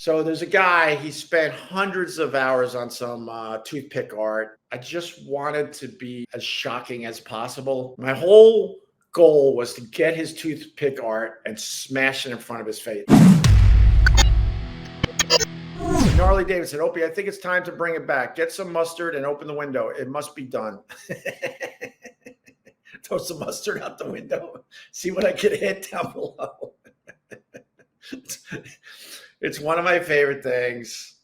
So there's a guy, he spent hundreds of hours on some toothpick art. I just wanted to be as shocking as possible. My whole goal was to get his toothpick art and smash it in front of his face. Gnarly David said, Opie, I think it's time to bring it back. Get some mustard and open the window. It must be done. Throw some mustard out the window. See what I can hit down below. It's one of my favorite things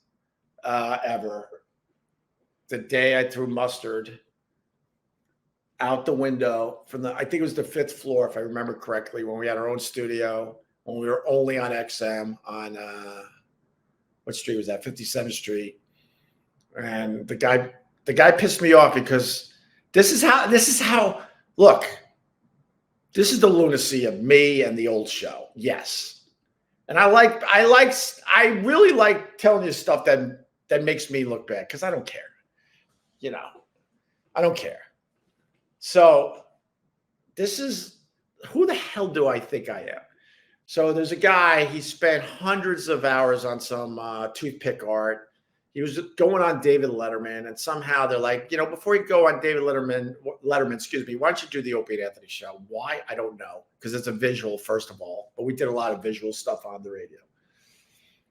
ever. The day I threw mustard out the window from I think it was the 5th floor, if I remember correctly, when we had our own studio, when we were only on XM on, what street was that? 57th Street. And the guy pissed me off because this is how, look, this is the lunacy of me and the old show. Yes. And I really like telling you stuff that makes me look bad because I don't care. You know, I don't care. So this is, who the hell do I think I am? So there's a guy, he spent hundreds of hours on some toothpick art. He was going on David Letterman, and somehow they're like, you know, before you go on David Letterman, excuse me, why don't you do the Opie and Anthony show? Why? I don't know, because it's a visual, first of all, but we did a lot of visual stuff on the radio.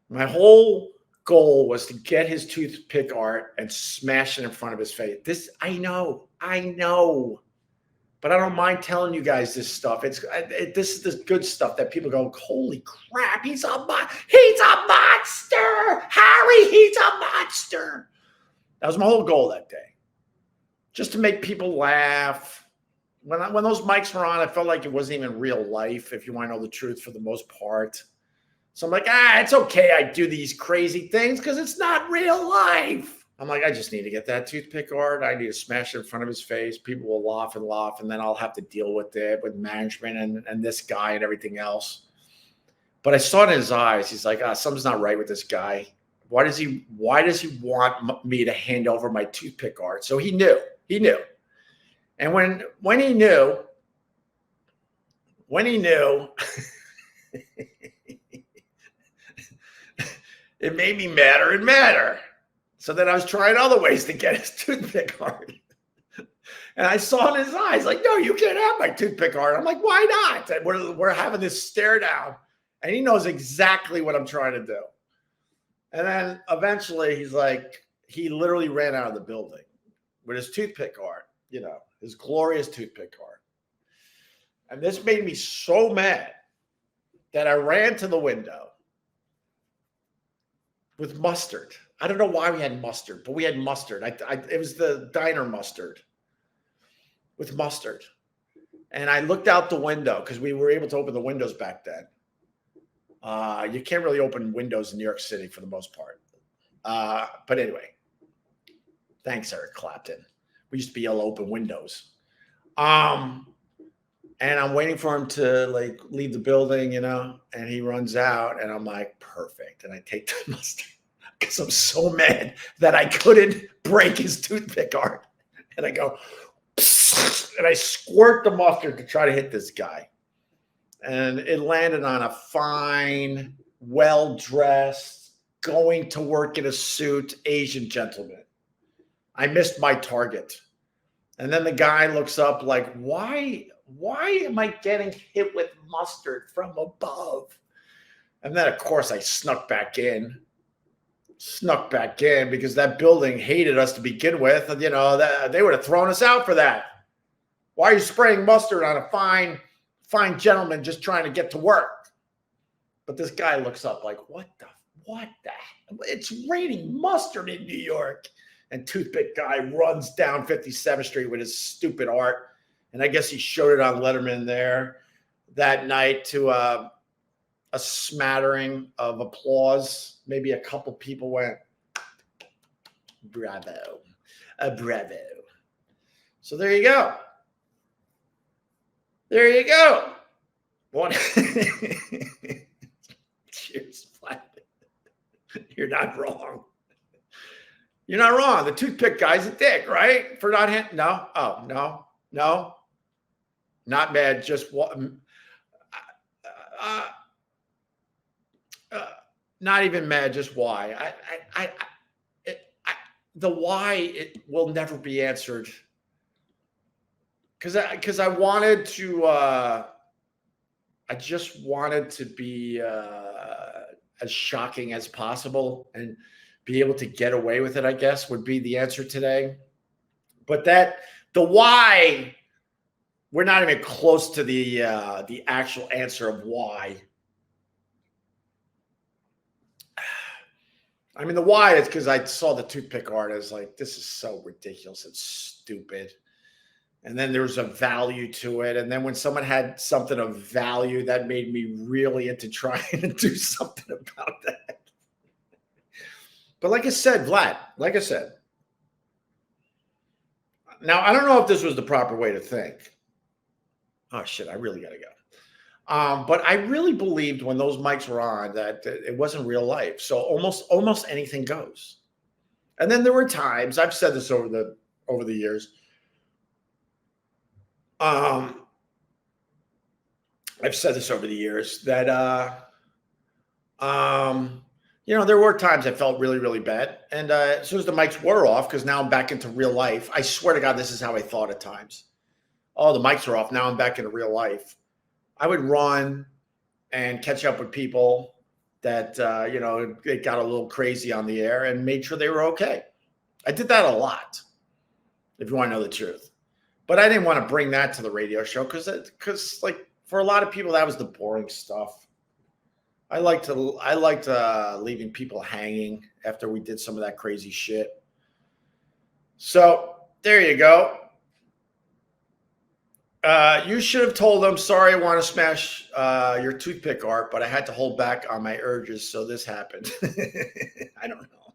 My whole goal was to get his toothpick art and smash it in front of his face. I know, but I don't mind telling you guys this stuff. This is the good stuff that people go, holy crap, he's a monster, Harry, he's a monster. That was my whole goal that day, just to make people laugh. When those mics were on, I felt like it wasn't even real life, if you want to know the truth, for the most part. So I'm like, it's okay, I do these crazy things because it's not real life. I'm like, I just need to get that toothpick art. I need to smash it in front of his face. People will laugh, and then I'll have to deal with it with management and this guy and everything else. But I saw it in his eyes. He's like, something's not right with this guy. Why does he want me to hand over my toothpick art? So he knew. And when he knew, it made me madder and madder. So then I was trying other ways to get his toothpick art. And I saw in his eyes, like, no, you can't have my toothpick art. I'm like, why not? And we're having this stare down. And he knows exactly what I'm trying to do. And then eventually he's like, he literally ran out of the building with his toothpick art, you know, his glorious toothpick art. And this made me so mad that I ran to the window with mustard. I don't know why we had mustard, but we had mustard. It was the diner mustard with mustard. And I looked out the window because we were able to open the windows back then. You can't really open windows in New York City for the most part. But anyway, thanks, Eric Clapton. We used to be able to open windows. And I'm waiting for him to like leave the building, you know, and he runs out and I'm like, perfect. And I take the mustard because I'm so mad that I couldn't break his toothpick art. And I go, and I squirt the mustard to try to hit this guy. And it landed on a fine, well-dressed, going to work in a suit Asian gentleman. I missed my target. And then the guy looks up like, why am I getting hit with mustard from above? And then, of course, I snuck back in because that building hated us to begin with. And, you know, they would have thrown us out for that. Why are you spraying mustard on a fine gentleman just trying to get to work? But this guy looks up like, what the? It's raining mustard in New York. And Toothpick guy runs down 57th Street with his stupid art. And I guess he showed it on Letterman there that night to a smattering of applause. Maybe a couple people went, bravo, bravo. So there you go. One. Cheers, Flat. You're not wrong. The toothpick guy's a dick, right? For not hitting. No. Oh, no. Not mad. Just what? Not even mad, just why. The why it will never be answered because I wanted to. I just wanted to be as shocking as possible and be able to get away with it. I guess would be the answer today. But the why, we're not even close to the actual answer of why. I mean, the why is because I saw the toothpick art. I was like, this is so ridiculous and stupid. And then there was a value to it. And then when someone had something of value, that made me really into trying to do something about that. But like I said, Vlad, like I said, now I don't know if this was the proper way to think. Oh shit, I really gotta go. But I really believed when those mics were on that it wasn't real life. So almost anything goes. And then there were times, I've said this over the years. I've said this over the years that there were times I felt really, really bad. And as soon as the mics were off, because now I'm back into real life, I swear to God, this is how I thought at times. Oh, the mics are off. Now I'm back into real life. I would run and catch up with people that, it got a little crazy on the air and made sure they were okay. I did that a lot, if you want to know the truth. But I didn't want to bring that to the radio show because like for a lot of people, that was the boring stuff. I liked leaving people hanging after we did some of that crazy shit. So there you go. You should have told them, sorry, I want to smash your toothpick art, but I had to hold back on my urges, so this happened. I don't know.